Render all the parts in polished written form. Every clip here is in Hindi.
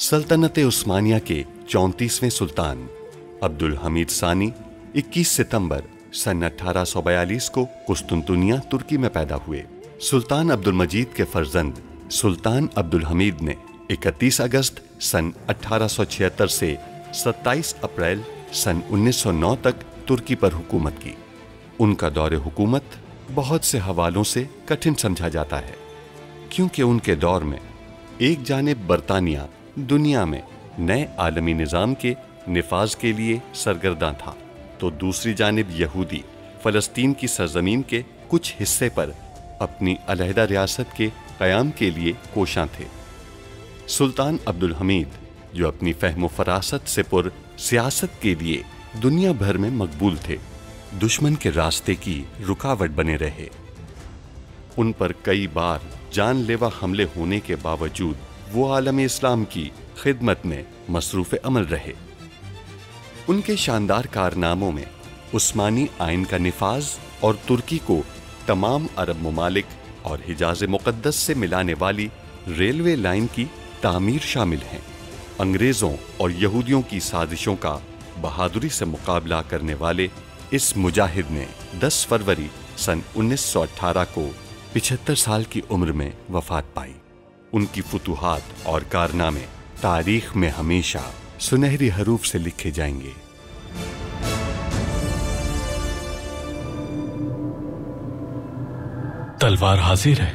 सल्तनत उस्मानिया के 34वें सुल्तान अब्दुल हमीद सानी 21 सितंबर सन 1842 को कुस्तुनतुनिया तुर्की में पैदा हुए। सुल्तान अब्दुल मजीद के फर्जंद सुल्तान अब्दुल हमीद ने 31 अगस्त सन 1876 से 27 अप्रैल सन 1909 तक तुर्की पर हुकूमत की। उनका दौरे हुकूमत बहुत से हवालों से कठिन समझा जाता है, क्योंकि उनके दौर में एक जानिब बरतानिया दुनिया में नए आलमी निज़ाम के निफाज के लिए सरगर्दा था, तो दूसरी जानिब यहूदी फ़लस्तीन की सरजमीन के कुछ हिस्से पर अपनी अलहदा रियासत के क़याम के लिए कोशां थे। सुल्तान अब्दुल हमीद, जो अपनी फ़हम फ़रासत से पुर सियासत के लिए दुनिया भर में मकबूल थे, दुश्मन के रास्ते की रुकावट बने रहे। उन पर कई बार जानलेवा हमले होने के बावजूद वो आलम इस्लाम की खिदमत में मसरूफ़ अमल रहे। उनके शानदार कारनामों में उस्मानी आइन का निफाज और तुर्की को तमाम अरब ममालिक और हिजाज मुक़द्दस से मिलाने वाली रेलवे लाइन की तामीर शामिल हैं। अंग्रेज़ों और यहूदियों की साजिशों का बहादुरी से मुकाबला करने वाले इस मुजाहिद ने 10 फरवरी सन 1918 को 75 साल की उम्र में वफ़ात पाई। उनकी फुतूहात और कारनामे तारीख में हमेशा सुनहरी हरूफ से लिखे जाएंगे। तलवार हाजिर है।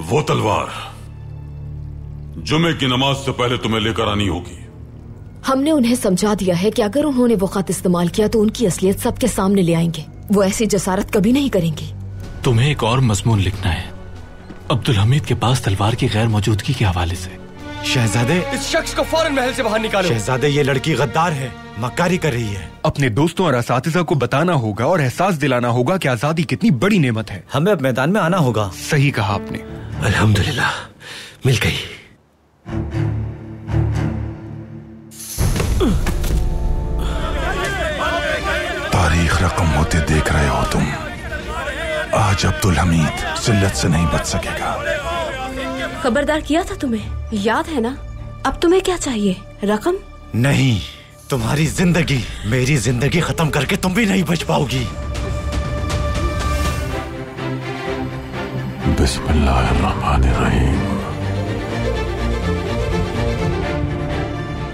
वो तलवार जुमे की नमाज से पहले तुम्हें लेकर आनी होगी। हमने उन्हें समझा दिया है कि अगर उन्होंने वो खत इस्तेमाल किया तो उनकी असलियत सबके सामने ले आएंगे। वो ऐसी जसारत कभी नहीं करेंगे। तुम्हें एक और मजमून लिखना है अब्दुल हमीद के पास तलवार की गैर मौजूदगी के हवाले से। शहजादे, इस शख्स को फौरन महल से बाहर निकालो। शहजादे, ये लड़की गद्दार है, मक्कारी कर रही है। अपने दोस्तों और असातिज़ा को बताना होगा और एहसास दिलाना होगा कि आजादी कितनी बड़ी नेमत है। हमें अब मैदान में आना होगा। सही कहा आपने। अल्हम्दुलिल्लाह, मिल गई। तारीख रकम होते देख रहे हो तुम। आज अब्दुल हमीद जिल्लत से नहीं बच सकेगा। खबरदार किया था तुम्हें, याद है ना? अब तुम्हें क्या चाहिए? रकम नहीं, तुम्हारी जिंदगी। मेरी जिंदगी खत्म करके तुम भी नहीं बच पाओगी। बिस्मिल्लाहिर्रहमानिर्रहीम।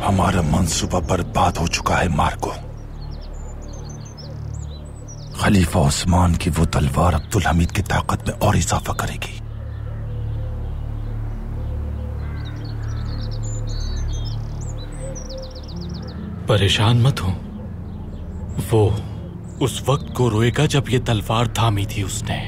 हमारा मंसूबा बर्बाद हो चुका है मार्को। खलीफा उस्मान की वो तलवार अब्दुल हमीद की ताकत में और इजाफा करेगी। परेशान मत हो, वो उस वक्त को रोएगा जब ये तलवार थामी थी उसने।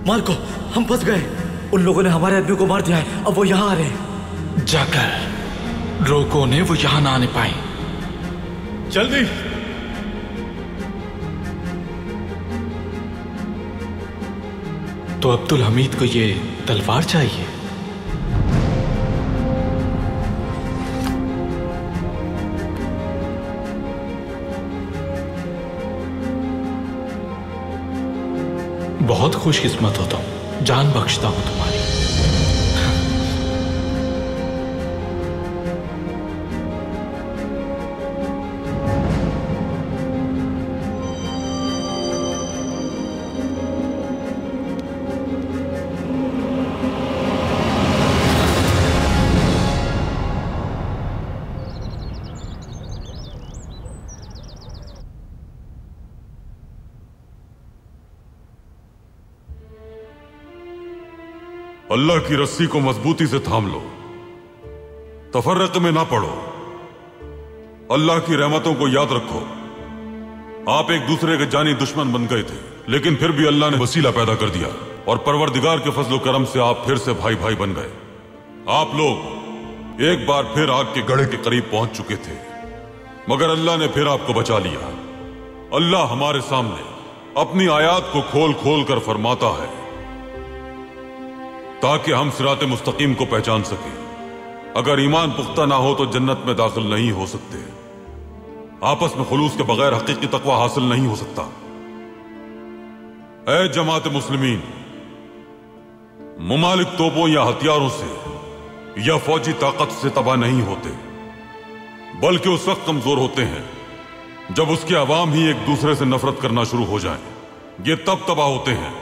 मार्को, हम फंस गए। उन लोगों ने हमारे आदमी को मार दिया है। अब वो यहाँ आ रहे हैं। जाकर रोको ने वो यहाँ ना आने पाए। जल्दी। तो अब्दुल हमीद को ये तलवार चाहिए। बहुत खुशकिस्मत हो तुम, जान बख्शता हूं तुम्हारी। अल्लाह की रस्सी को मजबूती से थाम लो, तफर्रक में ना पड़ो। अल्लाह की रहमतों को याद रखो। आप एक दूसरे के जानी दुश्मन बन गए थे, लेकिन फिर भी अल्लाह ने वसीला पैदा कर दिया और परवरदिगार के फजल करम से आप फिर से भाई भाई बन गए। आप लोग एक बार फिर आग के गढ़े के करीब पहुंच चुके थे, मगर अल्लाह ने फिर आपको बचा लिया। अल्लाह हमारे सामने अपनी आयात को खोल खोल कर फरमाता है, ताकि हम सिरात मुस्तकीम को पहचान सकें। अगर ईमान पुख्ता ना हो तो जन्नत में दाखिल नहीं हो सकते। आपस में खुलूस के बगैर हकीकी तकवा हासिल नहीं हो सकता। ऐ जमात मुस्लिमीन, मुमालिक तोपों या हथियारों से या फौजी ताकत से तबाह नहीं होते, बल्कि उस वक्त कमजोर होते हैं जब उसके अवाम ही एक दूसरे से नफरत करना शुरू हो जाएं। ये तब तबाह होते हैं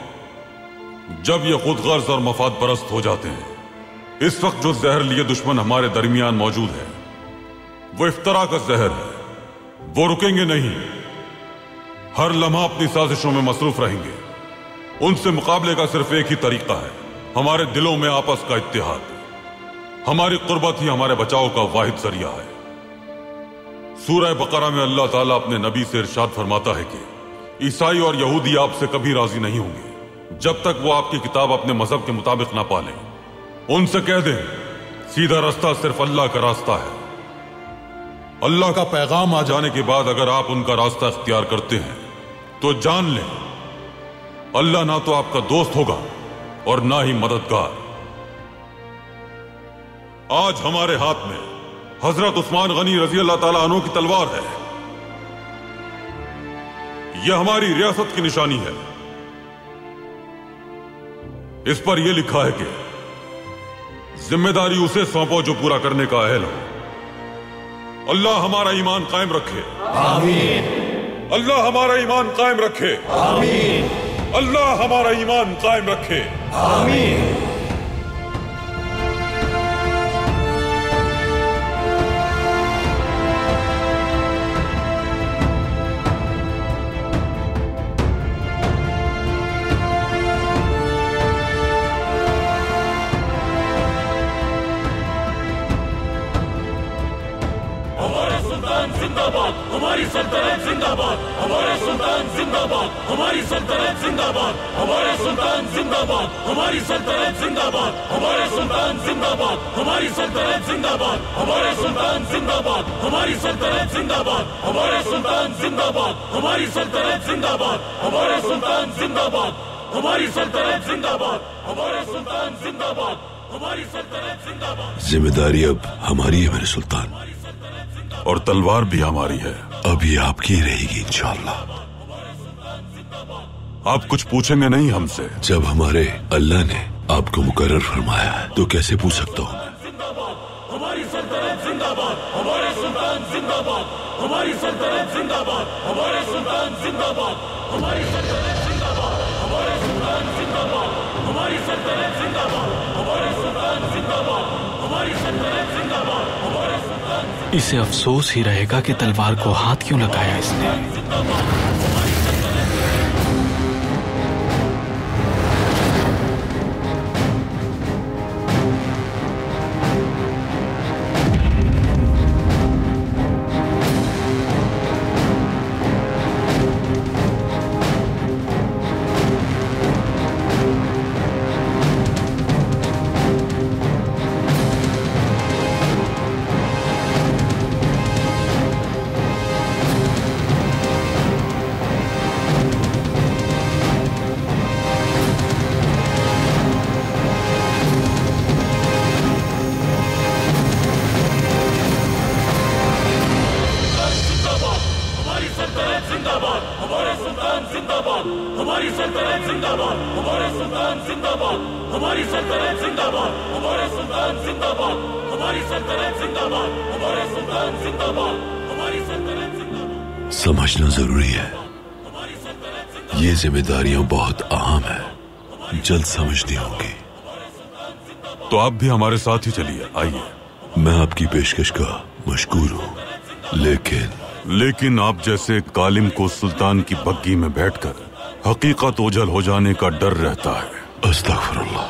जब ये खुद गर्ज और मफाद परस्त हो जाते हैं। इस वक्त जो जहर लिए दुश्मन हमारे दरमियान मौजूद है वो इफ्तरा का जहर है। वो रुकेंगे नहीं, हर लम्हा अपनी साजिशों में मसरूफ रहेंगे। उनसे मुकाबले का सिर्फ एक ही तरीका है, हमारे दिलों में आपस का इत्तेहाद। हमारी कुर्बत ही हमारे बचाव का वाहिद जरिया है। सूरह बकरा में अल्लाह ताला अपने नबी से इरशाद फरमाता है कि ईसाई और यहूदी आपसे कभी राजी नहीं होंगे जब तक वो आपकी किताब अपने मजहब के मुताबिक ना पालें। उनसे कह दें, सीधा रास्ता सिर्फ अल्लाह का रास्ता है। अल्लाह का पैगाम आ जाने के बाद अगर आप उनका रास्ता इख्तियार करते हैं तो जान लें, अल्लाह ना तो आपका दोस्त होगा और ना ही मददगार। आज हमारे हाथ में हजरत उस्मान गनी रजी अल्लाह ताला अन्हु की तलवार है। यह हमारी रियासत की निशानी है। इस पर यह लिखा है कि जिम्मेदारी उसे सौंपो जो पूरा करने का अहल हो। अल्लाह हमारा ईमान कायम रखे, आमीन। अल्लाह हमारा ईमान कायम रखे, आमीन। अल्लाह हमारा ईमान कायम रखे, आमीन। हमारी सल्तनत जिंदाबाद, हमारे सुल्तान जिंदाबाद, हमारी सल्तनत जिंदाबाद, हमारे सुल्तान जिंदाबाद, हमारी सल्तनत जिंदाबाद, हमारे सुल्तान जिंदाबाद, हमारी सल्तनत जिंदाबाद, हमारे सुल्तान जिंदाबाद, हमारी सल्तनत जिंदाबाद, हमारे सुल्तान जिंदाबाद, हमारी सल्तनत जिंदाबाद, हमारे सुल्तान जिंदाबाद, हमारी सल्तनत जिंदाबाद, हमारे सुल्तान जिंदाबाद, हमारी सल्तनत जिंदाबाद। जिम्मेदारी अब हमारी है मेरे सुल्तान, और तलवार भी हमारी है। अब ये आपकी रहेगी इंशाअल्लाह। आप कुछ पूछेंगे नहीं हमसे? जब हमारे अल्लाह ने आपको मुकर्रर फरमाया है तो कैसे पूछ सकता हूँ? हमारी सल्तनत जिंदाबाद, हमारे सुल्तान जिंदाबाद, हमारी सल्तनत जिंदाबाद, हमारे सुल्तान जिंदाबाद, हमारी सल्तनत जिंदाबाद, हमारे सुल्तान जिंदाबाद, हमारी सल्तनत जिंदाबाद, हमारे सुल्तान जिंदाबाद, हमारी सल्तनत जिंदाबाद, हमारे सुल्तान। इसे अफसोस ही रहेगा कि तलवार को हाथ क्यों लगाया इसने। समझना जरूरी है, ये जिम्मेदारियां बहुत अहम है, जल्द समझनी होगी। तो आप भी हमारे साथ ही चलिए, आइए। मैं आपकी पेशकश का मशकूर हूँ, लेकिन आप जैसे कालिम को सुल्तान की बग्गी में बैठकर हकीकत ओझल हो जाने का डर रहता है। अस्तगफिरुल्लाह।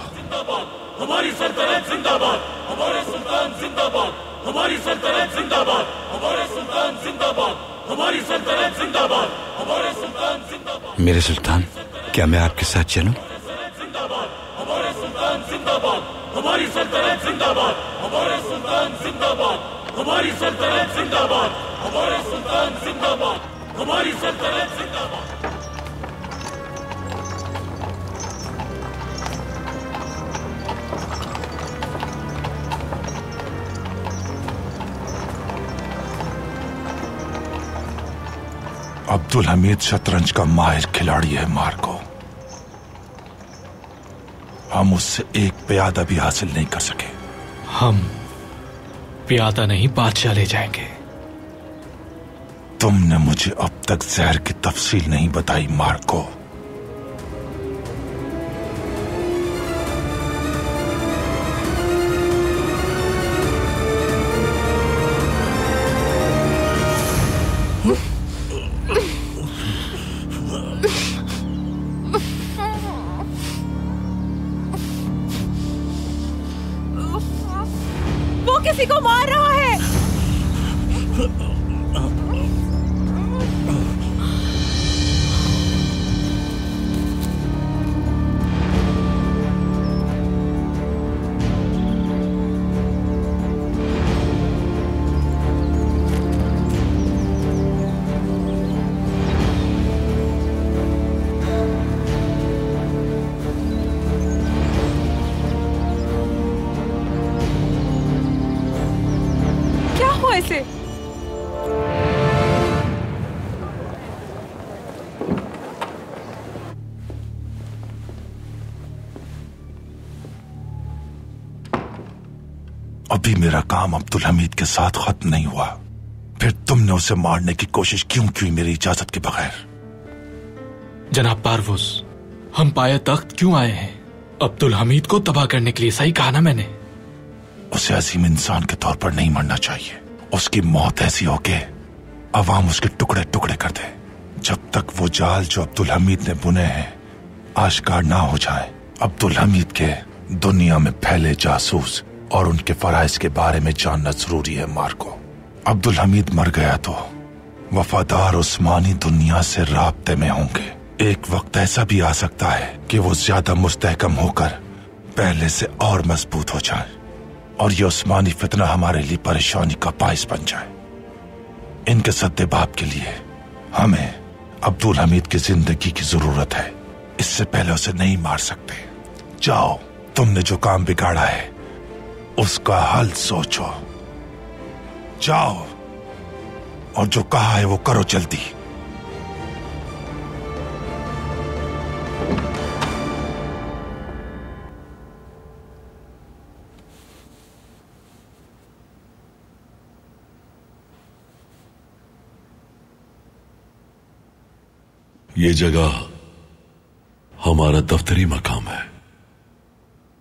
हमारी सल्तनत जिंदाबाद, हमारे सुल्तान जिंदाबाद, हमारी सल्तनत जिंदाबाद, हमारे सुल्तान जिंदाबाद, हमारी सल्तनत जिंदाबाद, हमारे सुल्तान जिंदाबाद। मेरे सुल्तान, क्या मैं आपके साथ चलूं? जिंदाबाद, हमारे सुल्तान जिंदाबाद, हमारी सल्तनत जिंदाबाद, हमारे सुल्तान जिंदाबाद, हमारी सल्तनत जिंदाबाद, हमारे सुल्तान जिंदाबाद, हमारी सल्तनत जिंदाबाद। अब्दुल हमीद शतरंज का माहिर खिलाड़ी है मार्को। हम उससे एक प्यादा भी हासिल नहीं कर सके। हम प्यादा नहीं, बादशाह ले जाएंगे। तुमने मुझे अब तक जहर की तफसील नहीं बताई मार्को। वो किसी को मार रहा है। क्या हुआ इसे? अभी मेरा काम अब्दुल हमीद के साथ खत्म नहीं हुआ, फिर तुमने उसे मारने की कोशिश क्यों की मेरी इजाजत के बगैर? जनाब पारवुस, हम पाया तख्त क्यों आए हैं? अब्दुल हमीद को तबाह करने के लिए। सही कहा ना मैंने? उसे अजीम इंसान के तौर पर नहीं मरना चाहिए। उसकी मौत ऐसी हो के अवाम उसके टुकड़े टुकड़े कर दे। जब तक वो जाल जो अब्दुल हमीद ने बुने हैं आश्कार ना हो जाए, अब्दुल हमीद के दुनिया में फैले जासूस और उनके फराइज के बारे में जानना जरूरी है मार्को। अब्दुल हमीद मर गया तो वफादार उस्मानी दुनिया से राब्ते में होंगे। एक वक्त ऐसा भी आ सकता है कि वो ज्यादा मुस्तहकम होकर पहले से और मजबूत हो जाए और ये उस्मानी फितना हमारे लिए परेशानी का बाइस बन जाए। इनके सद्देबाब के लिए हमें अब्दुल हमीद की जिंदगी की जरूरत है। इससे पहले उसे नहीं मार सकते। जाओ, तुमने जो काम बिगाड़ा है उसका हल सोचो। जाओ और जो कहा है वो करो जल्दी। ये जगह हमारा दफ्तरी मकाम है।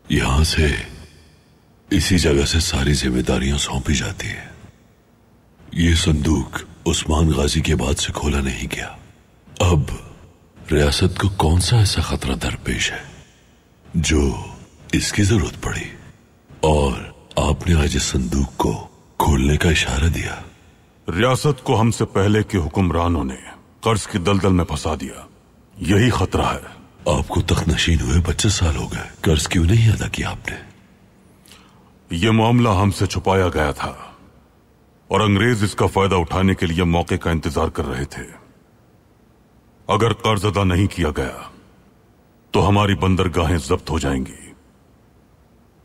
यहां से इसी जगह से सारी जिम्मेदारियां सौंपी जाती है। ये संदूक उस्मान गाजी के बाद से खोला नहीं गया। अब रियासत को कौन सा ऐसा खतरा दरपेश है जो इसकी जरूरत पड़ी और आपने आज इस संदूक को खोलने का इशारा दिया? रियासत को हमसे पहले के हुक्मरानों ने कर्ज की दलदल में फंसा दिया। यही खतरा है। आपको तख्तनशीन हुए 25 साल हो गए, कर्ज क्यों नहीं अदा किया आपने? यह मामला हमसे छुपाया गया था और अंग्रेज इसका फायदा उठाने के लिए मौके का इंतजार कर रहे थे। अगर कर्ज अदा नहीं किया गया तो हमारी बंदरगाहें जब्त हो जाएंगी।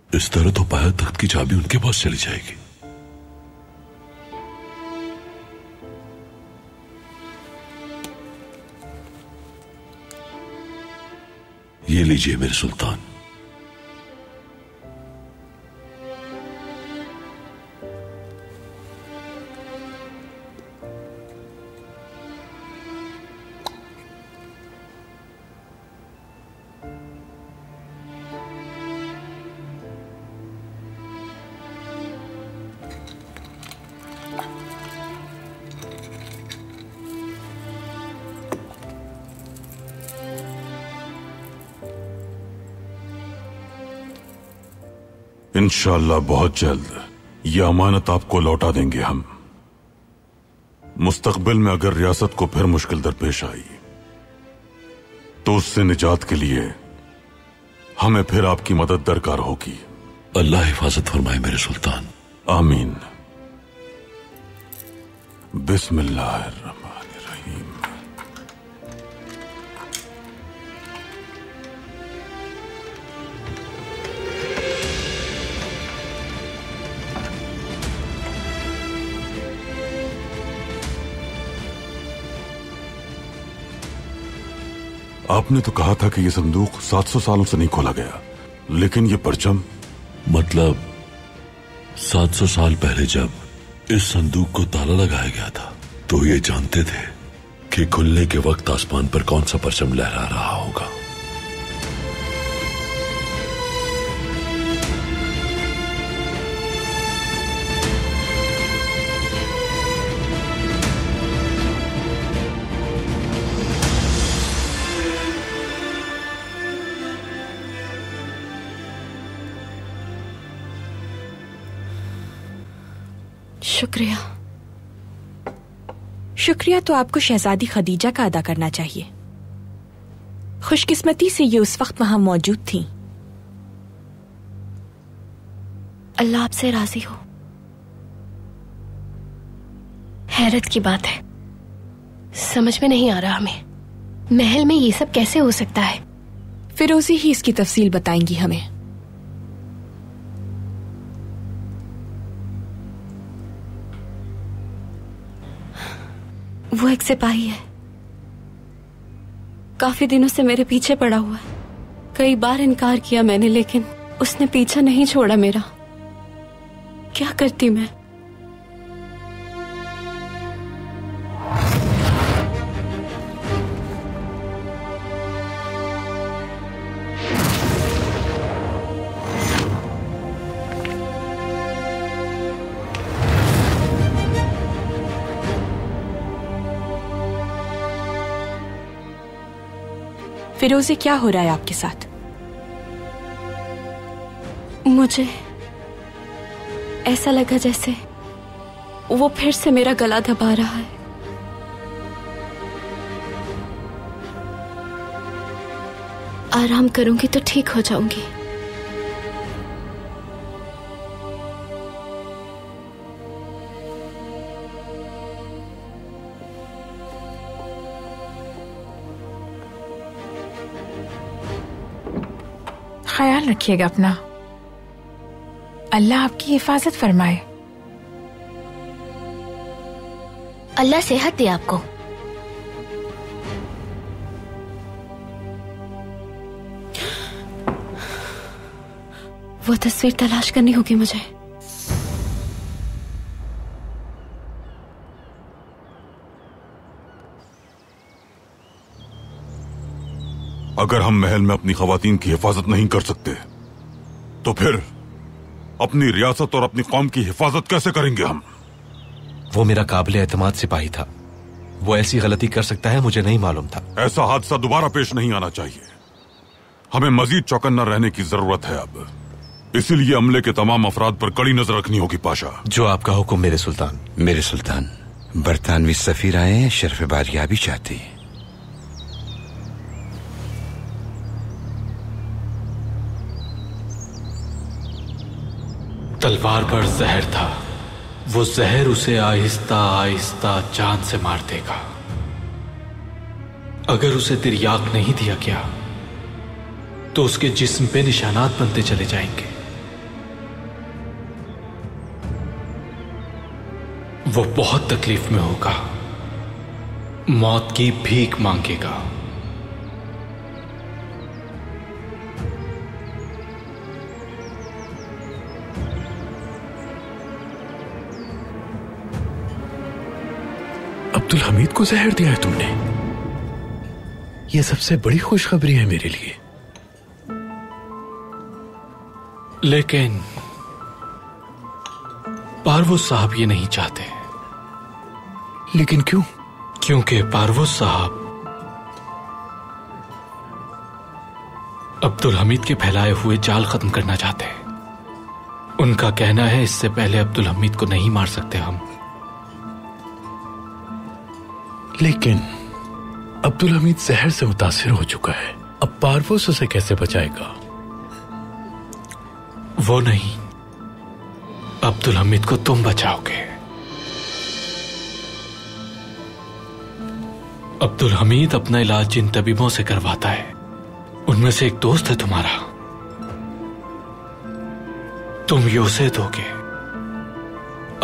इस तरह तो पाया तख्त की चाबी उनके पास चली जाएगी। ये लीजिए मेरे सुल्तान। इंशाअल्लाह बहुत जल्द यह अमानत आपको लौटा देंगे हम। मुस्तकबिल में अगर रियासत को फिर मुश्किल दरपेश आई तो उससे निजात के लिए हमें फिर आपकी मदद दरकार होगी। अल्लाह हिफाजत फरमाए मेरे सुल्तान। आमीन। बिस्मिल्लाहिर्रहमानिर्रहीम। आपने तो कहा था कि ये संदूक 700 सालों से नहीं खोला गया, लेकिन ये परचम। मतलब 700 साल पहले जब इस संदूक को ताला लगाया गया था तो ये जानते थे कि खुलने के वक्त आसमान पर कौन सा परचम लहरा रहा होगा। शुक्रिया। शुक्रिया तो आपको शहजादी खदीजा का अदा करना चाहिए। खुशकिस्मती से ये उस वक्त वहां मौजूद थी। अल्लाह आपसे राजी हो। हैरत की बात है, समझ में नहीं आ रहा हमें, महल में ये सब कैसे हो सकता है। फिरोजी ही इसकी तफसील बताएंगी हमें। वो एक सिपाही है, काफी दिनों से मेरे पीछे पड़ा हुआ है। कई बार इनकार किया मैंने, लेकिन उसने पीछा नहीं छोड़ा मेरा। क्या करती मैं। फिरोजी, क्या हो रहा है आपके साथ? मुझे ऐसा लगा जैसे वो फिर से मेरा गला दबा रहा है। आराम करूंगी तो ठीक हो जाऊंगी। ख्याल रखिएगा अपना, अल्लाह आपकी हिफाजत फरमाए। अल्लाह सेहत दे आपको। वो तस्वीर तलाश करनी होगी मुझे। अगर हम महल में अपनी खवातीन की हिफाजत नहीं कर सकते तो फिर अपनी रियासत और अपनी कौम की हिफाजत कैसे करेंगे हम? वो मेरा काबिल एतमाद सिपाही था, वो ऐसी गलती कर सकता है मुझे नहीं मालूम था। ऐसा हादसा दोबारा पेश नहीं आना चाहिए। हमें मजीद चौकन्ना रहने की जरूरत है अब, इसीलिए अमले के तमाम अफराद पर कड़ी नजर रखनी होगी पाशा। जो आपका हुक्म मेरे सुल्तान। मेरे सुल्तान, बरतानवी सफीर आए हैं, शर्फ बारियाबी चाहते हैं। तलवार पर जहर था, वो जहर उसे आहिस्ता आहिस्ता जान से मार देगा। अगर उसे तिर्याक नहीं दिया गया तो उसके जिस्म पे निशानात बनते चले जाएंगे। वो बहुत तकलीफ में होगा, मौत की भीख मांगेगा। अब्दुल हमीद को जहर दिया है तुमने? यह सबसे बड़ी खुशखबरी है मेरे लिए। लेकिन पारवोज साहब ये नहीं चाहते। लेकिन क्यों? क्योंकि पारवोज साहब अब्दुल हमीद के फैलाए हुए जाल खत्म करना चाहते हैं। उनका कहना है इससे पहले अब्दुल हमीद को नहीं मार सकते हम। लेकिन अब्दुल हमीद जहर से मुतासिर हो चुका है, अब पारवोज उसे कैसे बचाएगा? वो नहीं, अब्दुल हमीद को तुम बचाओगे। अब्दुल हमीद अपना इलाज जिन तबीबों से करवाता है उनमें से एक दोस्त है तुम्हारा, तुम ये उसे दोगे।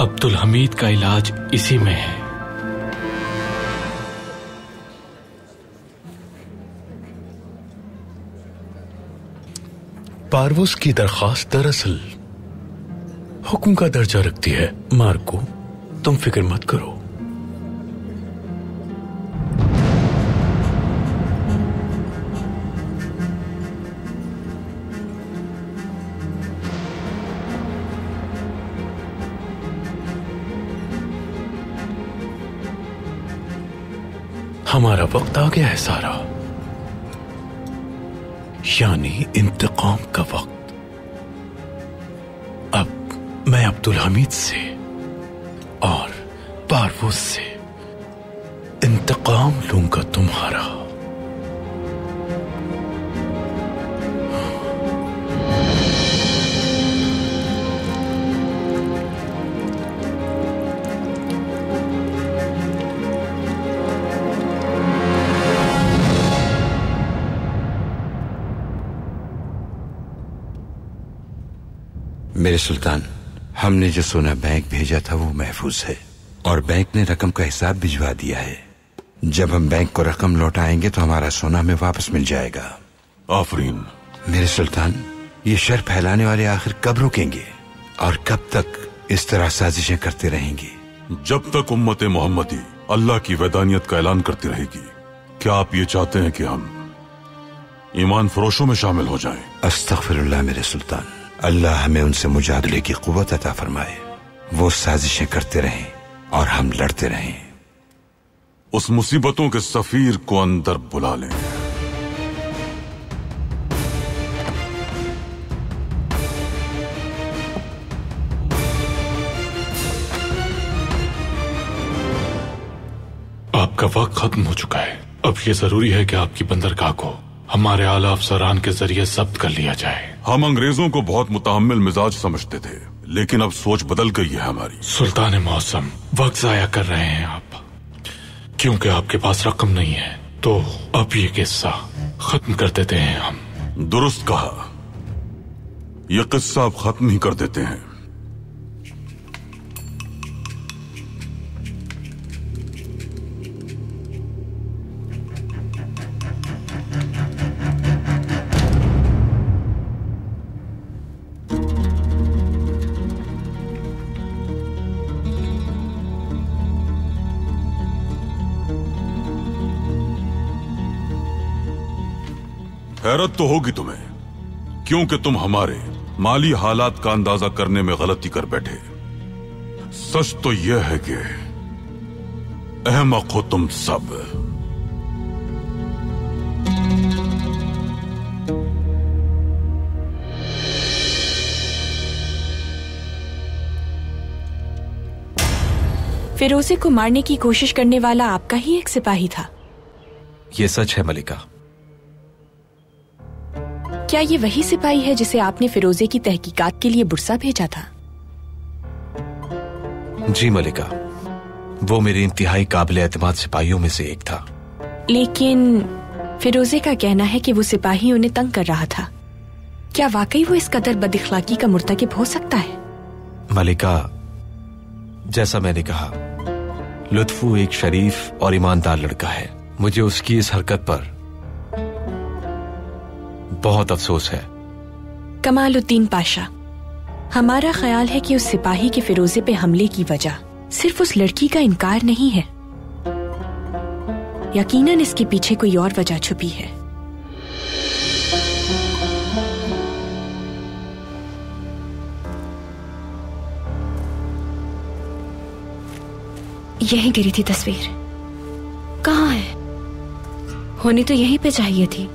अब्दुल हमीद का इलाज इसी में है। पारवोस की दरखास्त दरअसल हुक्म का दर्जा रखती है। मार्को, तुम फिक्र मत करो। हमारा वक्त आ गया है सारा, यानी इंतकाम का वक्त। अब मैं अब्दुल हमीद से और पारवोस से इंतकाम लूंगा तुम्हारा। मेरे सुल्तान, हमने जो सोना बैंक भेजा था वो महफूज है और बैंक ने रकम का हिसाब भिजवा दिया है। जब हम बैंक को रकम लौटाएंगे तो हमारा सोना हमें वापस मिल जाएगा। आफरीन। मेरे सुल्तान, ये शर फैलाने वाले आखिर कब रुकेंगे और कब तक इस तरह साजिशें करते रहेंगे? जब तक उम्मत मोहम्मदी अल्लाह की वैदानियत का ऐलान करती रहेगी। क्या आप ये चाहते हैं कि हम ईमान फरोशों में शामिल हो जाएं? अस्तगफिरुल्लाह मेरे सुल्तान, अल्लाह हमें उनसे मुजादले की कुव्वत अता फरमाए। वो साजिशें करते रहें और हम लड़ते रहें। उस मुसीबतों के सफीर को अंदर बुला लें। आपका वक्त खत्म हो चुका है। अब ये जरूरी है कि आपकी बंदरगाह को हमारे आला अफसरान के जरिए जब्त कर लिया जाए। हम अंग्रेजों को बहुत मुतहम्मिल मिजाज समझते थे, लेकिन अब सोच बदल गई है हमारी। सुल्तान मौसम, वक्त जाया कर रहे हैं आप, क्योंकि आपके पास रकम नहीं है। तो अब ये किस्सा खत्म कर देते हैं हम। दुरुस्त कहा, यह किस्सा अब खत्म ही कर देते हैं। हैरत तो होगी तुम्हें, क्योंकि तुम हमारे माली हालात का अंदाजा करने में गलती कर बैठे। सच तो यह है कि अहमक हो तुम सब। फिरोजे को मारने की कोशिश करने वाला आपका ही एक सिपाही था। यह सच है मलिका। क्या ये वही सिपाही है जिसे आपने फिरोजे की तहकीकात के लिए बुरसा भेजा था? जी मलिका, वो मेरे इंतहाई काबिल एतमाद सिपाहियों में से एक था। लेकिन फिरोजे का कहना है कि वो सिपाही उन्हें तंग कर रहा था। क्या वाकई वो इस कदर बदअखलाकी का मुर्तकिब हो सकता है? मलिका, जैसा मैंने कहा, लुत्फू एक शरीफ और ईमानदार लड़का है। मुझे उसकी इस हरकत पर बहुत अफसोस है। कमालुद्दीन पाशा, हमारा ख्याल है कि उस सिपाही के फिरोजे पे हमले की वजह सिर्फ उस लड़की का इनकार नहीं है। यकीनन इसके पीछे कोई और वजह छुपी है। यहीं गिरी थी तस्वीर। कहाँ है? होनी तो यहीं पे चाहिए थी।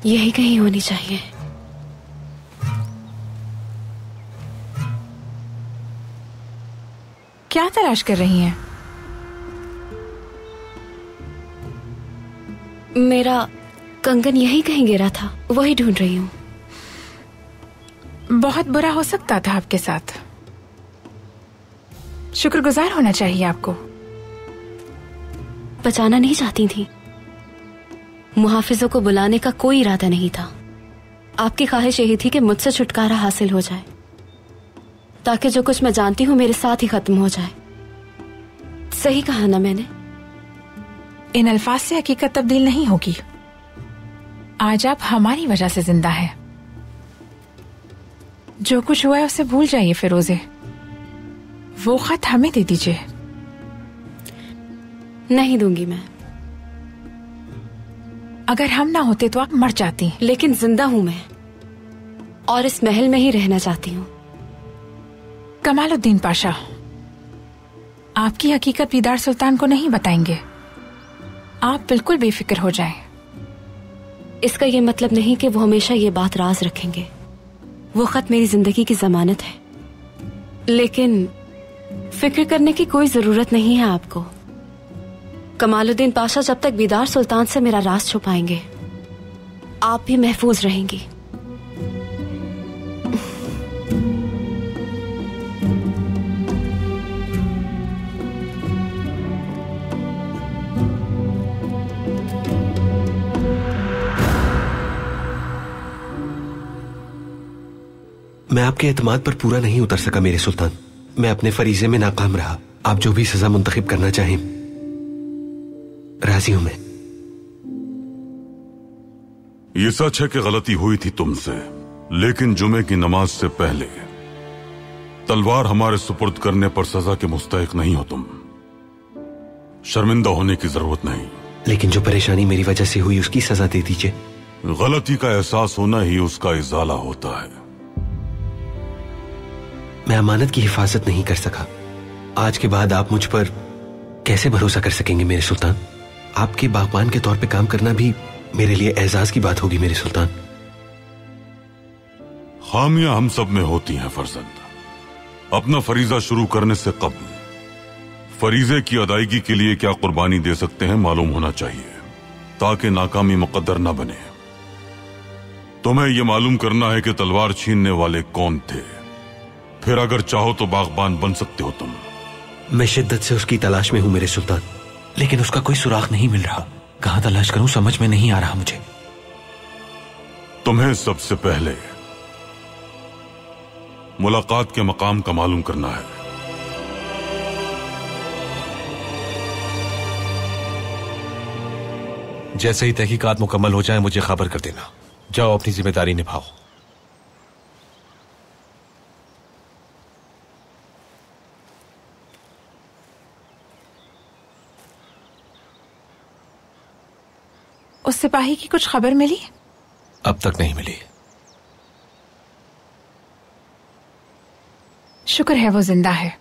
यही कहीं होनी चाहिए। क्या तलाश कर रही हैं? मेरा कंगन यहीं कहीं गिरा था, वही ढूंढ रही हूँ। बहुत बुरा हो सकता था आपके साथ। शुक्रगुजार होना चाहिए आपको। बचाना नहीं चाहती थी। मुहाफिजों को बुलाने का कोई इरादा नहीं था। आपकी ख्वाहिश यही थी कि मुझसे छुटकारा हासिल हो जाए, ताकि जो कुछ मैं जानती हूँ मेरे साथ ही खत्म हो जाए। सही कहा ना मैंने? इन अल्फाज से हकीकत तब्दील नहीं होगी। आज आप हमारी वजह से जिंदा हैं। जो कुछ हुआ है उसे भूल जाइए फिरोजे। वो खत हमें दे दीजिए। नहीं दूंगी मैं। अगर हम ना होते तो आप मर जाती। लेकिन जिंदा हूं मैं और इस महल में ही रहना चाहती हूँ। कमालुद्दीन पाशा, आपकी हकीकत दीदार सुल्तान को नहीं बताएंगे। आप बिल्कुल बेफिक्र हो जाएं। इसका ये मतलब नहीं कि वो हमेशा ये बात राज रखेंगे। वो खत मेरी जिंदगी की जमानत है, लेकिन फिक्र करने की कोई जरूरत नहीं है आपको। कमालुद्दीन पाशा जब तक दीदार सुल्तान से मेरा राज छुपाएंगे, आप भी महफूज रहेंगी। मैं आपके एतमाद पर पूरा नहीं उतर सका मेरे सुल्तान। मैं अपने फरीजे में नाकाम रहा। आप जो भी सजा मुंतखब करना चाहें, राजी हूं मैं। ये सच है कि गलती हुई थी तुमसे, लेकिन जुमे की नमाज से पहले तलवार हमारे सुपुर्द करने पर सजा के मुस्तहिक नहीं हो तुम। शर्मिंदा होने की जरूरत नहीं। लेकिन जो परेशानी मेरी वजह से हुई उसकी सजा दे दीजिए। गलती का एहसास होना ही उसका इजाला होता है। मैं अमानत की हिफाजत नहीं कर सका। आज के बाद आप मुझ पर कैसे भरोसा कर सकेंगे मेरे सुल्तान? आपके बागबान के तौर पे काम करना भी मेरे लिए एजाज की बात होगी मेरे सुल्तान। खामियां हम सब में होती हैं फर्जंद। अपना फरीजा शुरू करने से कबल फरीजे की अदायगी के लिए क्या कुर्बानी दे सकते हैं मालूम होना चाहिए, ताकि नाकामी मुकद्दर न बने। तुम्हें यह मालूम करना है कि तलवार छीनने वाले कौन थे, फिर अगर चाहो तो बागबान बन सकते हो तुम। मैं शिद्दत से उसकी तलाश में हूं मेरे सुल्तान, लेकिन उसका कोई सुराग नहीं मिल रहा। कहां तलाश करूं समझ में नहीं आ रहा मुझे। तुम्हें सबसे पहले मुलाकात के मकाम का मालूम करना है। जैसे ही तहकीकात मुकम्मल हो जाए मुझे खबर कर देना। जाओ अपनी जिम्मेदारी निभाओ। उस सिपाही की कुछ खबर मिली? अब तक नहीं मिली। शुक्र है वो जिंदा है।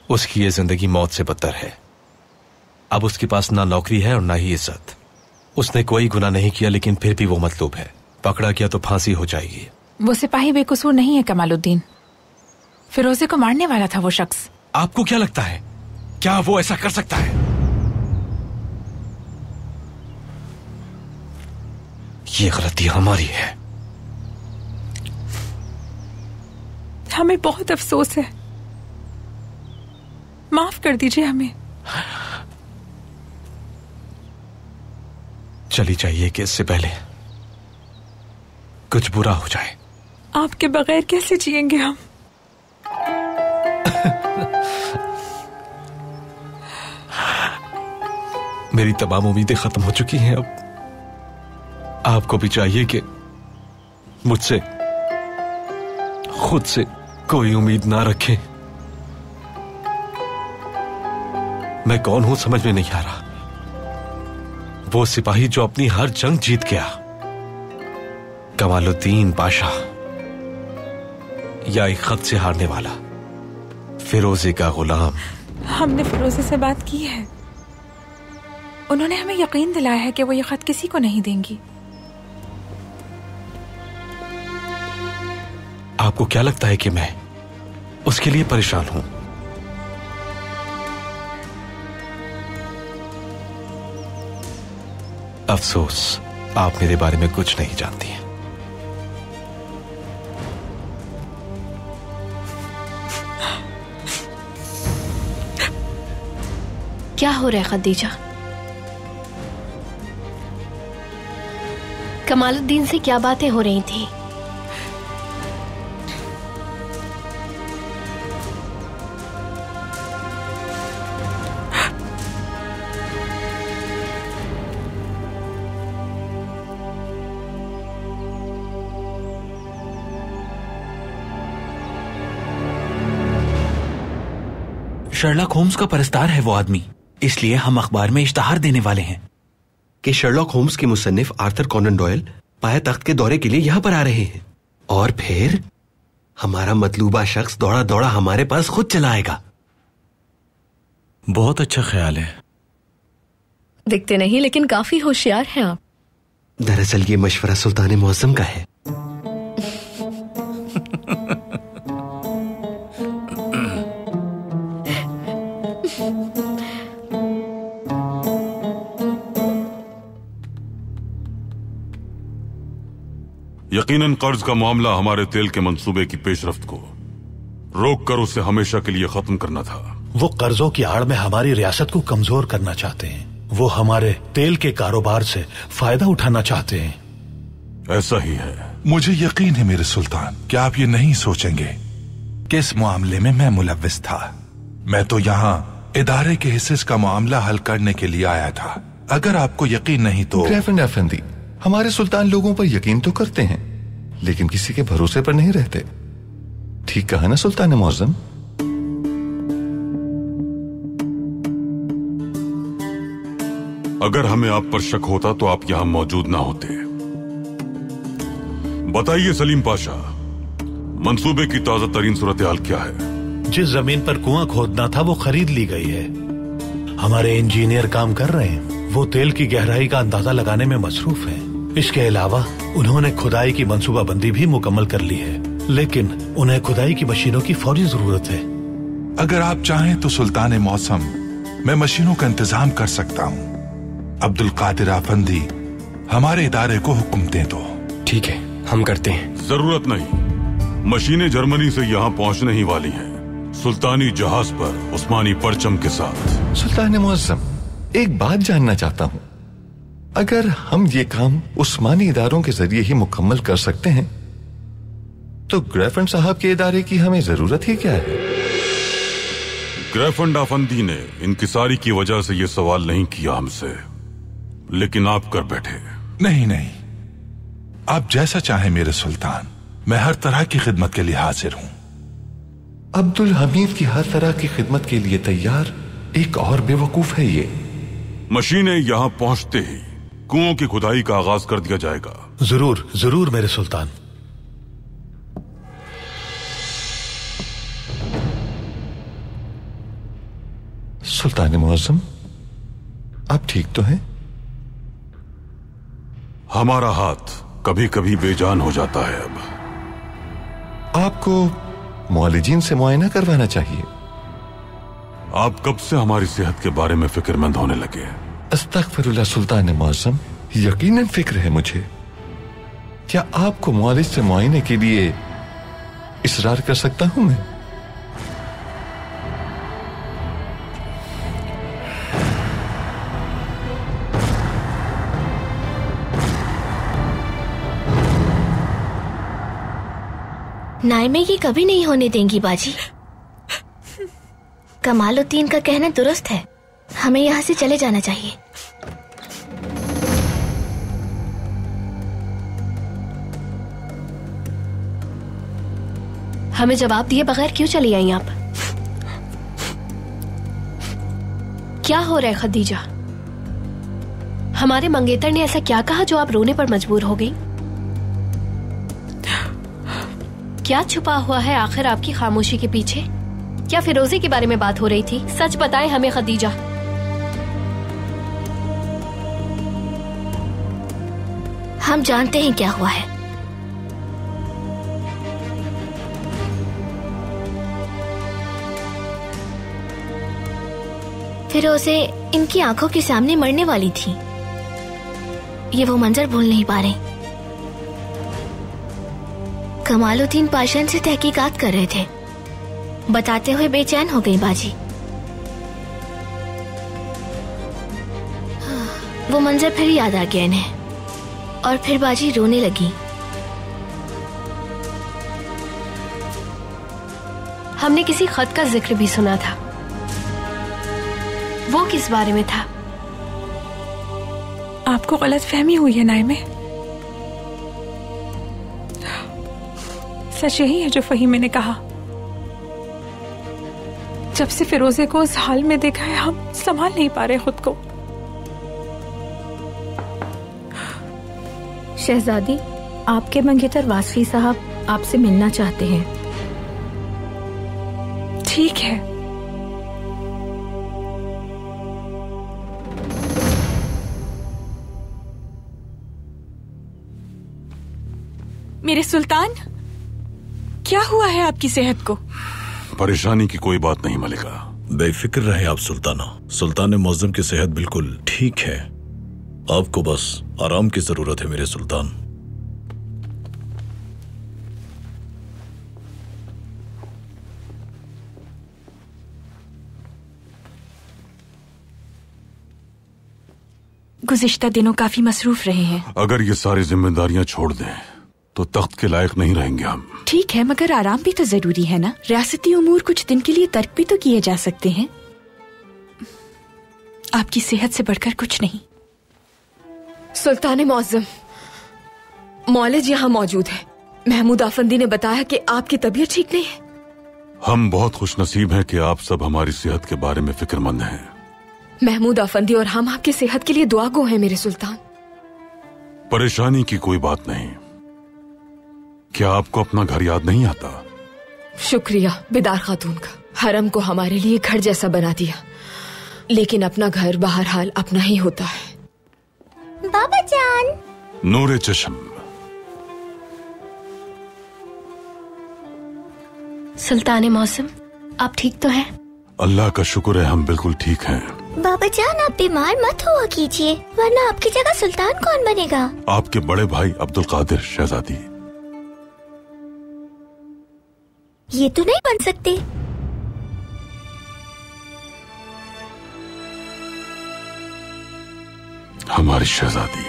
उसकी ये जिंदगी मौत से बदतर है। अब उसके पास ना नौकरी है और ना ही इज्जत। उसने कोई गुनाह नहीं किया, लेकिन फिर भी वो मतलूब है। पकड़ा गया तो फांसी हो जाएगी। वो सिपाही बेकसूर नहीं है कमालुद्दीन। फिरोजे को मारने वाला था वो शख्स। आपको क्या लगता है, क्या वो ऐसा कर सकता है? ये गलती हमारी है। हमें बहुत अफसोस है, माफ कर दीजिए हमें। चली जाइए कि इससे पहले कुछ बुरा हो जाए। आपके बगैर कैसे जिएंगे हम? मेरी तमाम उम्मीदें खत्म हो चुकी हैं। अब आपको भी चाहिए कि मुझसे खुद से कोई उम्मीद ना रखें। मैं कौन हूं समझ में नहीं आ रहा। वो सिपाही जो अपनी हर जंग जीत गया, कमालुद्दीन पाशा, या एक खत से हारने वाला फिरोजे का गुलाम? हमने फिरोजे से बात की है। उन्होंने हमें यकीन दिलाया है कि वो ये खत किसी को नहीं देंगी। आपको क्या लगता है कि मैं उसके लिए परेशान हूं? अफसोस, आप मेरे बारे में कुछ नहीं जानती हैं। क्या हो रहा है खदीजा? कमालुद्दीन से क्या बातें हो रही थी? शर्लॉक होम्स का परस्तार है वो आदमी, इसलिए हम अखबार में इश्तहार देने वाले हैं कि शर्लॉक होम्स के मुसन्निफ आर्थर कॉनन डॉयल पाया तख्त के दौरे के लिए यहां पर आ रहे हैं, और फिर हमारा मतलूबा शख्स दौड़ा दौड़ा हमारे पास खुद चला आएगा। बहुत अच्छा ख्याल है। दिखते नहीं, लेकिन काफी होशियार हैं आप। दरअसल ये मशवरा सुल्तान मुअज्जम का है। यकीनन कर्ज का मामला हमारे तेल के मंसूबे की पेशरफ्त को रोक कर उसे हमेशा के लिए खत्म करना था। वो कर्जों की आड़ में हमारी रियासत को कमजोर करना चाहते हैं। वो हमारे तेल के कारोबार से फायदा उठाना चाहते हैं। ऐसा ही है। मुझे यकीन है मेरे सुल्तान कि आप ये नहीं सोचेंगे कि इस मामले में मैं मुलव्विस था। मैं तो यहाँ इदारे के हिस्से का मामला हल करने के लिए आया था। अगर आपको यकीन नहीं तो ग्रैफिन अफंदी, हमारे सुल्तान लोगों पर यकीन तो करते हैं, लेकिन किसी के भरोसे पर नहीं रहते। ठीक कहा ना सुल्तान मुअज्जम? अगर हमें आप पर शक होता तो आप यहां मौजूद ना होते। बताइए सलीम पाशा, मंसूबे की ताजा तरीन सूरत हाल क्या है? जिस जमीन पर कुआं खोदना था वो खरीद ली गई है। हमारे इंजीनियर काम कर रहे हैं। वो तेल की गहराई का अंदाजा लगाने में मसरूफ हैं। इसके अलावा उन्होंने खुदाई की मंसूबाबंदी भी मुकम्मल कर ली है, लेकिन उन्हें खुदाई की मशीनों की फौरी जरूरत है। अगर आप चाहें तो सुल्तान मौसम, मैं मशीनों का इंतजाम कर सकता हूँ। अब्दुल कादिर अफंदी, हमारे इदारे को हुक्म दें तो। ठीक है, हम करते हैं। जरूरत नहीं, मशीनें जर्मनी से यहाँ पहुँचने ही वाली हैं, सुल्तानी जहाज पर उस्मानी परचम के साथ। सुल्तान मुअज्जम, एक बात जानना चाहता हूँ। अगर हम ये काम उस्मानी इदारों के जरिए ही मुकम्मल कर सकते हैं, तो ग्रैफन साहब के इदारे की हमें जरूरत ही क्या है? ग्रैफन अफंदी ने इंकिसारी की वजह से ये सवाल नहीं किया हमसे, लेकिन आप कर बैठे। नहीं नहीं, आप जैसा चाहें मेरे सुल्तान, मैं हर तरह की खिदमत के लिए हाजिर हूँ। अब्दुल हमीद की हर तरह की खिदमत के लिए तैयार एक और बेवकूफ है ये। मशीनें यहाँ पहुँचते ही कुओं की खुदाई का आगाज कर दिया जाएगा। जरूर जरूर मेरे सुल्तान। सुल्तान मुअज्जम, आप ठीक तो हैं? हमारा हाथ कभी कभी बेजान हो जाता है। अब आपको मुआलिजीन से मुआयना करवाना चाहिए। आप कब से हमारी सेहत के बारे में फिक्रमंद होने लगे? अस्तगफिरुल्लाह सुल्तान मुअज्जम, यकीनन फिक्र है मुझे। क्या आपको मुआलिज से मुआयने के लिए इसरार कर सकता हूं मैं? नाइमे ये कभी नहीं होने देंगी बाजी। कमालुद्दीन का कहना दुरुस्त है, हमें यहाँ से चले जाना चाहिए। हमें जवाब दिए बगैर क्यों चली आई आप? क्या हो रहा है खदीजा? हमारे मंगेतर ने ऐसा क्या कहा जो आप रोने पर मजबूर हो गई? क्या छुपा हुआ है आखिर आपकी खामोशी के पीछे? क्या फिरोजे के बारे में बात हो रही थी? सच बताएं हमें खदीजा। हम जानते हैं क्या हुआ है। फिरोजे इनकी आंखों के सामने मरने वाली थी। ये वो मंजर भूल नहीं पा रहे। कमालुद्दीन पाशा से तहकीकात कर रहे थे, बताते हुए बेचैन हो गई बाजी। वो मंजर फिर याद आ गया इन्हें और फिर बाजी रोने लगी। हमने किसी खत का जिक्र भी सुना था, वो किस बारे में था? आपको गलतफहमी हुई है नाइमे। सच यही है जो फहीमे ने कहा। जब से फिरोजे को उस हाल में देखा है हम संभाल नहीं पा रहे खुद को। शहजादी, आपके मंगेतर वासफी साहब आपसे मिलना चाहते हैं। ठीक है। मेरे सुल्तान, क्या हुआ है आपकी सेहत को? परेशानी की कोई बात नहीं मलिका। बेफिक्र रहे आप सुल्ताना। सुल्तान मुअज्जम की सेहत बिल्कुल ठीक है। आपको बस आराम की जरूरत है मेरे सुल्तान। गुज़िश्ता दिनों काफी मसरूफ रहे हैं। अगर ये सारी जिम्मेदारियां छोड़ दें तो तख्त के लायक नहीं रहेंगे हम। ठीक है, मगर आराम भी तो जरूरी है ना। रियासती उमूर कुछ दिन के लिए तर्क भी तो किए जा सकते हैं। आपकी सेहत से बढ़कर कुछ नहीं। सुल्तान मुअज्जम, मौलिज यहाँ मौजूद है। महमूद आफंदी ने बताया कि आपकी तबीयत ठीक नहीं है। हम बहुत खुशनसीब हैं कि आप सब हमारी सेहत के बारे में फिक्रमंद हैं। महमूद आफंदी और हम आपकी सेहत के लिए दुआगो हैं मेरे सुल्तान। परेशानी की कोई बात नहीं। क्या आपको अपना घर याद नहीं आता? शुक्रिया बिदार खातून का। हरम को हमारे लिए घर जैसा बना दिया, लेकिन अपना घर बहरहाल अपना ही होता है। बाबा जान। नूरे चश्म। सुल्तान मौसम, आप ठीक तो हैं? अल्लाह का शुक्र है, हम बिल्कुल ठीक हैं। बाबा जान, आप बीमार मत हुआ कीजिए, वरना आपकी जगह सुल्तान कौन बनेगा? आपके बड़े भाई अब्दुल कादिर शहजादी। ये तो नहीं बन सकते। हमारी शहजादी।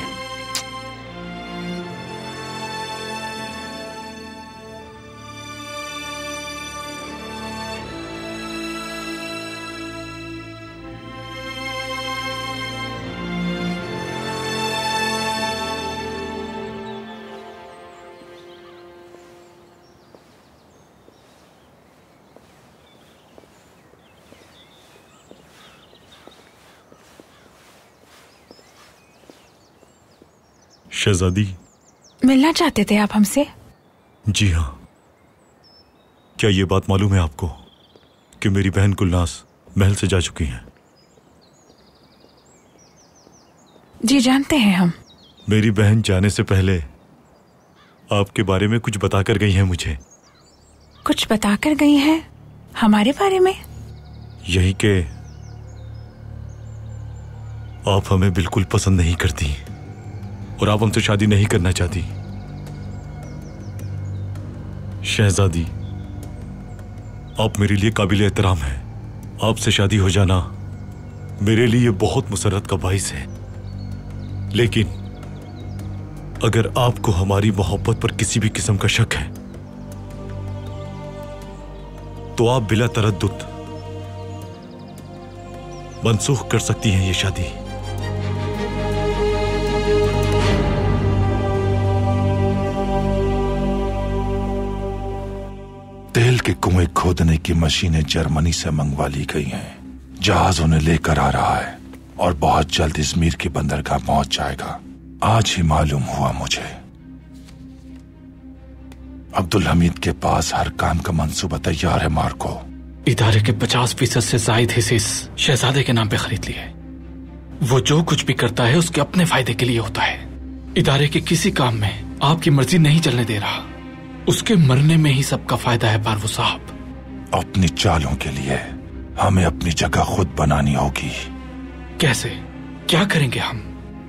शहजादी, मिलना चाहते थे आप हमसे? जी हाँ। क्या ये बात मालूम है आपको कि मेरी बहन गुलनास महल से जा चुकी हैं? जी जानते हैं हम। मेरी बहन जाने से पहले आपके बारे में कुछ बताकर गई हैं मुझे। कुछ बताकर गई हैं हमारे बारे में? यही कि आप हमें बिल्कुल पसंद नहीं करती और आप हमसे शादी नहीं करना चाहती। शहजादी, आप मेरे लिए काबिल एहतराम हैं। आपसे शादी हो जाना मेरे लिए बहुत मुसर्रत का बाइस है, लेकिन अगर आपको हमारी मोहब्बत पर किसी भी किस्म का शक है तो आप बिला तरद्दुद मनसूख कर सकती हैं ये शादी। तेल के कुएं खोदने की मशीनें जर्मनी से मंगवा ली गई हैं। जहाज उन्हें लेकर आ रहा है और बहुत जल्द इज़मीर की बंदरगाह पहुंच जाएगा। आज ही मालूम हुआ मुझे। अब्दुल हमीद के पास हर काम का मंसूबा तैयार है। मार्को, इदारे के 50% से ज्यादा हिस्से इस शहजादे के नाम पे खरीद लिए। वो जो कुछ भी करता है उसके अपने फायदे के लिए होता है। इदारे के किसी काम में आपकी मर्जी नहीं चलने दे रहा। उसके मरने में ही सबका फायदा है पारवो साहब। अपनी चालों के लिए हमें अपनी जगह खुद बनानी होगी। कैसे? क्या करेंगे हम?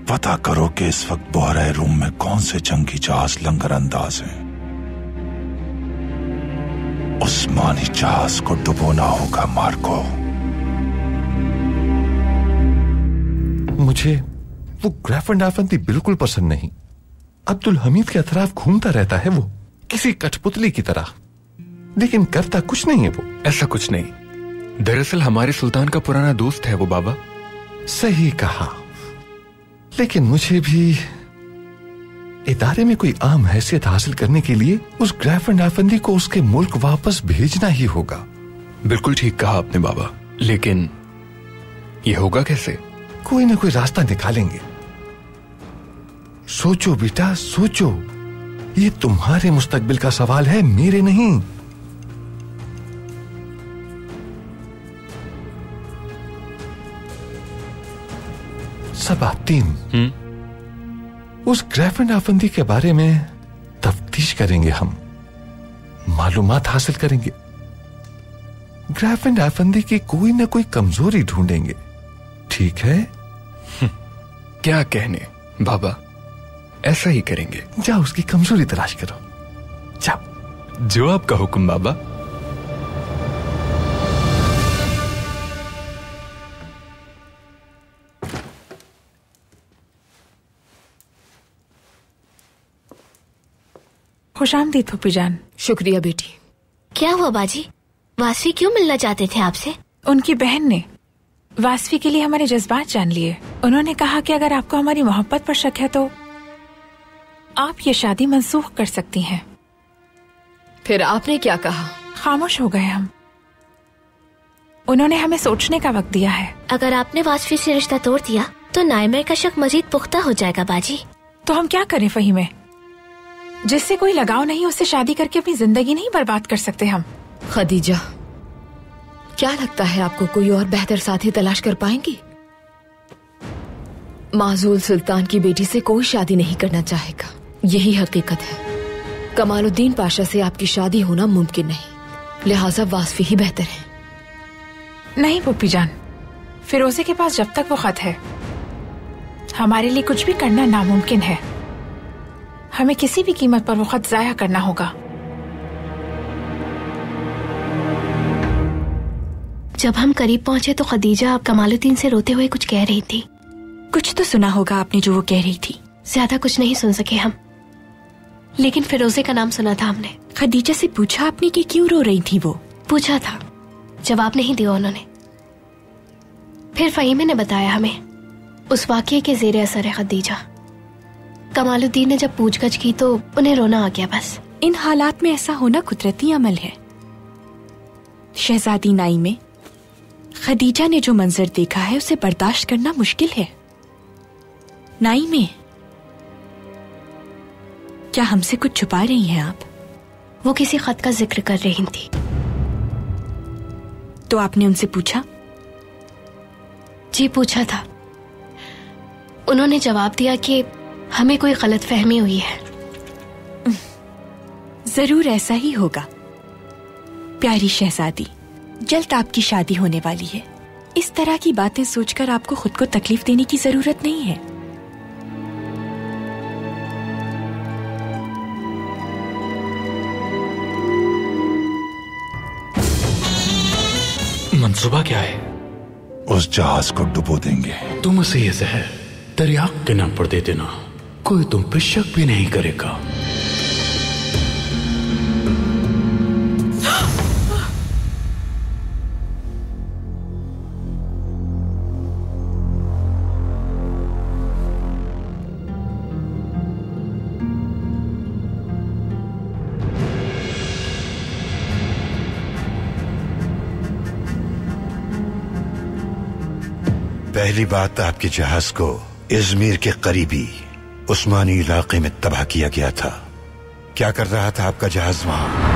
पता करो कि इस वक्त बहरे रूम में कौन से जंगी जहाज लंगर अंदाज हैं। उस्मानी जहाज को डुबोना होगा मार्को। मुझे वो ग्रैफन डाफंती बिल्कुल पसंद नहीं। अब्दुल हमीद के अतराफ घूमता रहता है वो किसी कठपुतली की तरह, लेकिन करता कुछ नहीं है वो। ऐसा कुछ नहीं, दरअसल हमारे सुल्तान का पुराना दोस्त है वो बाबा। सही कहा, लेकिन मुझे भी इदारे में कोई आम हैसियत हासिल करने के लिए उस ग्रैफन डाफंदी को उसके मुल्क वापस भेजना ही होगा। बिल्कुल ठीक कहा आपने बाबा, लेकिन ये होगा कैसे? कोई ना कोई रास्ता निकालेंगे। सोचो बेटा, सोचो। ये तुम्हारे मुस्तकबिल का सवाल है, मेरे नहीं। सबातीन, उस ग्रैफेंड आफंदी के बारे में तफ्तीश करेंगे, हम मालूमात हासिल करेंगे। ग्रैफेंड आफंदी की कोई ना कोई कमजोरी ढूंढेंगे, ठीक है? क्या कहने बाबा, ऐसा ही करेंगे। जाओ उसकी कमजोरी तलाश करो, जाओ। जो आपका हुक्म बाबा। खुशामदीद फूफी जान। शुक्रिया बेटी। क्या हुआ बाजी? वासवी क्यों मिलना चाहते थे आपसे? उनकी बहन ने वासवी के लिए हमारे जज्बात जान लिए। उन्होंने कहा कि अगर आपको हमारी मोहब्बत पर शक है तो आप ये शादी मंसूख कर सकती हैं। फिर आपने क्या कहा? खामोश हो गए हम। उन्होंने हमें सोचने का वक्त दिया है। अगर आपने वासवी से रिश्ता तोड़ दिया तो नाइमा का शक मजीद पुख्ता हो जाएगा बाजी। तो हम क्या करें फहीमे? जिससे कोई लगाव नहीं उससे शादी करके अपनी जिंदगी नहीं बर्बाद कर सकते हम। खदीजा, क्या लगता है आपको कोई और बेहतर साथी तलाश कर पाएंगी? माजूल सुल्तान की बेटी से कोई शादी नहीं करना चाहेगा, यही हकीकत है। कमालुद्दीन पाशा से आपकी शादी होना मुमकिन नहीं, लिहाजा वासफी ही बेहतर है। नहीं पुप्पी जान, फिरोजे के पास जब तक वो खत है हमारे लिए कुछ भी करना नामुमकिन है। हमें किसी भी कीमत पर वो खत जाया करना होगा। जब हम करीब पहुंचे तो खदीजा कमालुद्दीन से रोते हुए कुछ कह रही थी। कुछ तो सुना होगा आपने जो वो कह रही थी। ज्यादा कुछ नहीं सुन सके हम, लेकिन फिरोजे का नाम सुना था हमने। खदीजा से पूछा आपने कि क्यों रो रही थी वो? पूछा था, जवाब नहीं दिया उन्होंने। फिर फहीमे ने बताया हमें उस वाकये के जेर असर है खदीजा। कमालुद्दीन ने जब पूछगछ की तो उन्हें रोना आ गया बस। इन हालात में ऐसा होना कुदरती अमल है। शहजादी नाई में खदीजा ने जो मंजर देखा है उसे बर्दाश्त करना मुश्किल है। नाई में क्या हमसे कुछ छुपा रही हैं आप? वो किसी खत का जिक्र कर रही थी। तो आपने उनसे पूछा? जी पूछा था। उन्होंने जवाब दिया कि हमें कोई गलतफहमी हुई है। जरूर ऐसा ही होगा। प्यारी शहजादी, जल्द आपकी शादी होने वाली है। इस तरह की बातें सोचकर आपको खुद को तकलीफ देने की जरूरत नहीं है। मंसूबा क्या है? उस जहाज को डुबो देंगे। तुम उसे ये जहर दरिया के नाम पर दे देना, कोई तुम पे शक भी नहीं करेगा। पहली बात, आपके जहाज को इजमीर के करीबी उस्मानी इलाके में तबाह किया गया था। क्या कर रहा था आपका जहाज वहां?